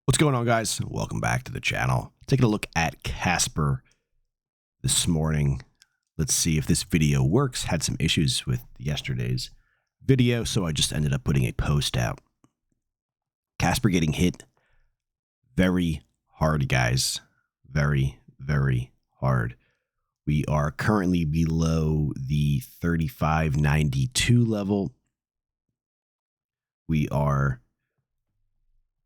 What's going on, guys? Welcome back to the channel. Taking a look at Casper this morning. Let's see if this video works. Had some issues with yesterday's video, so I just ended up putting a post out. Casper getting hit very hard, guys. Very, very hard. We are currently below the 35.92 level. We are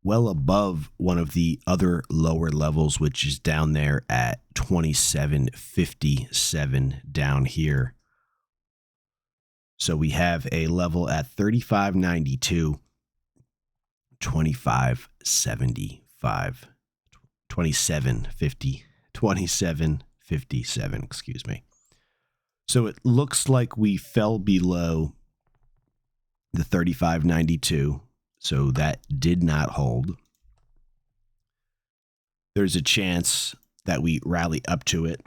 well above one of the other lower levels, which is down there at 27.57 down here. So we have a level at 35.92, 25.75, 27.50, 27.57, excuse me. So it looks like we fell below the 35.92. So that did not hold. There's a chance that we rally up to it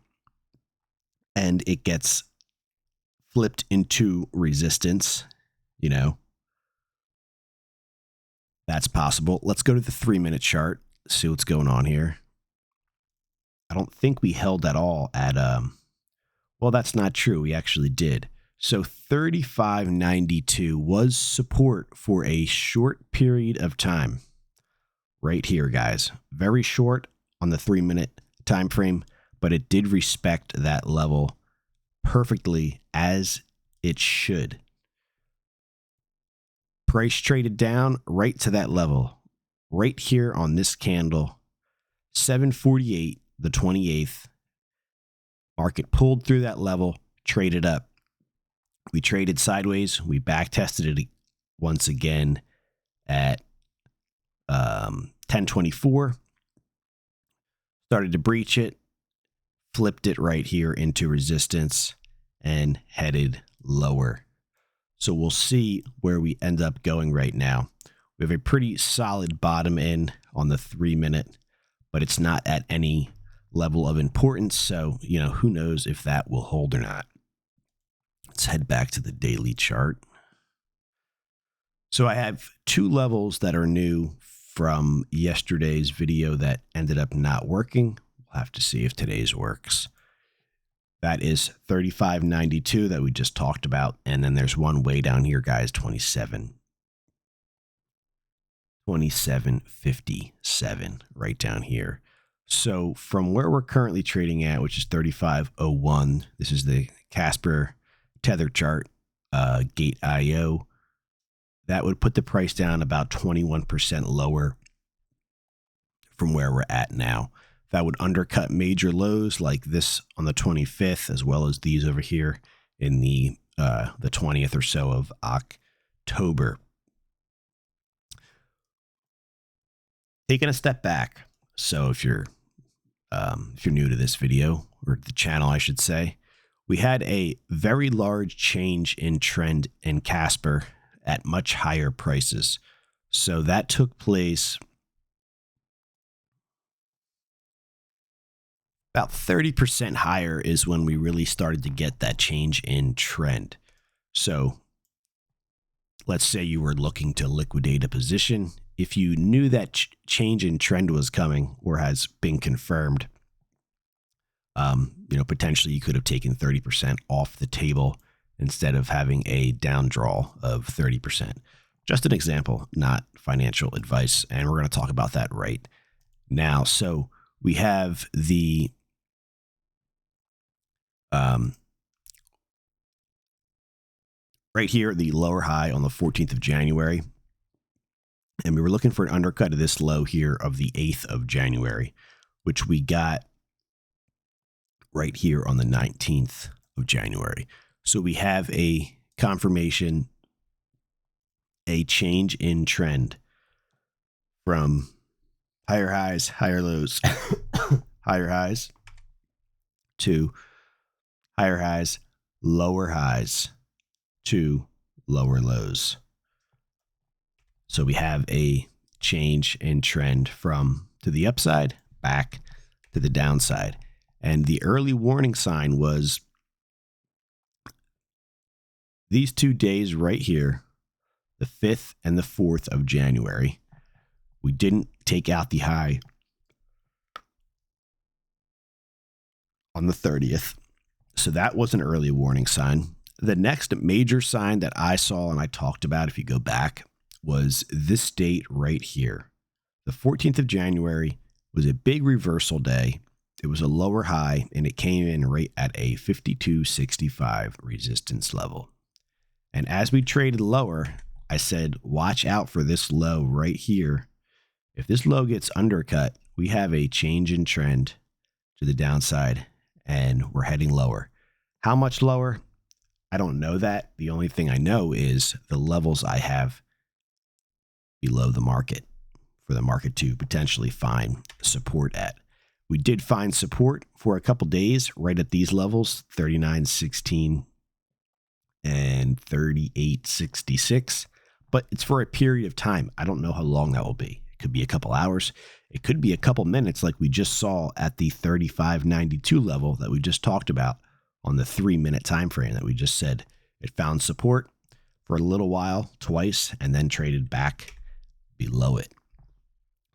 and it gets flipped into resistance. You know, that's possible. Let's go to the 3-minute chart, see what's going on here. I don't think we held at all at, well, that's not true. We actually did. So 35.92 was support for a short period of time. Right here, guys. Very short on the 3-minute time frame, but it did respect that level perfectly as it should. Price traded down right to that level. Right here on this candle. 748, the 28th. Market pulled through that level, traded up. We traded sideways. We back tested it once again at 1024. Started to breach it, flipped it right here into resistance, and headed lower. So we'll see where we end up going right now. We have a pretty solid bottom in on the 3-minute, but it's not at any level of importance. So, you know, who knows if that will hold or not. Let's head back to the daily chart. So I have two levels that are new from yesterday's video that ended up not working. We'll have to see if today's works. That is 35.92 that we just talked about. And then there's one way down here, guys, 27.57 right down here. So from where we're currently trading at, which is 35.01, this is the Casper tether chart, gate IO, that would put the price down about 21% lower from where we're at now. That would undercut major lows like this on the 25th, as well as these over here in the 20th or so of October. Taking a step back. So if you're new to this video, or the channel, I should say, we had a very large change in trend in Casper at much higher prices. So that took place about 30% higher is when we really started to get that change in trend. So let's say you were looking to liquidate a position. If you knew that change in trend was coming or has been confirmed, you know, potentially you could have taken 30% off the table instead of having a down draw of 30%. Just an example, not financial advice. And we're going to talk about that right now. So we have the right here, the lower high on the 14th of January. And we were looking for an undercut of this low here of the 8th of January, which we got right here on the 19th of January. So we have a confirmation, a change in trend from higher highs, higher lows, higher highs to higher highs, lower highs to lower lows. So we have a change in trend from to the upside back to the downside. And the early warning sign was these 2 days right here, the 5th and the 4th of January. We didn't take out the high on the 30th. So that was an early warning sign. The next major sign that I saw and I talked about, if you go back, was this date right here. The 14th of January was a big reversal day. It was a lower high, and it came in right at a 52.65 resistance level. And as we traded lower, I said, watch out for this low right here. If this low gets undercut, we have a change in trend to the downside, and we're heading lower. How much lower? I don't know that. The only thing I know is the levels I have below the market for the market to potentially find support at. We did find support for a couple days right at these levels, 39.16 and 38.66, but it's for a period of time. I don't know how long that will be. It could be a couple hours. It could be a couple minutes like we just saw at the 35.92 level that we just talked about on the 3-minute time frame that we just said. It found support for a little while, twice, and then traded back below it.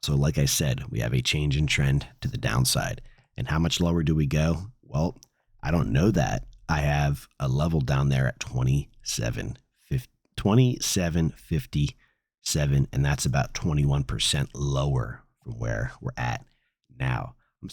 So like I said, we have a change in trend to the downside. And how much lower do we go? Well, I don't know that. I have a level down there at 27.57, and that's about 21% lower from where we're at now. I'm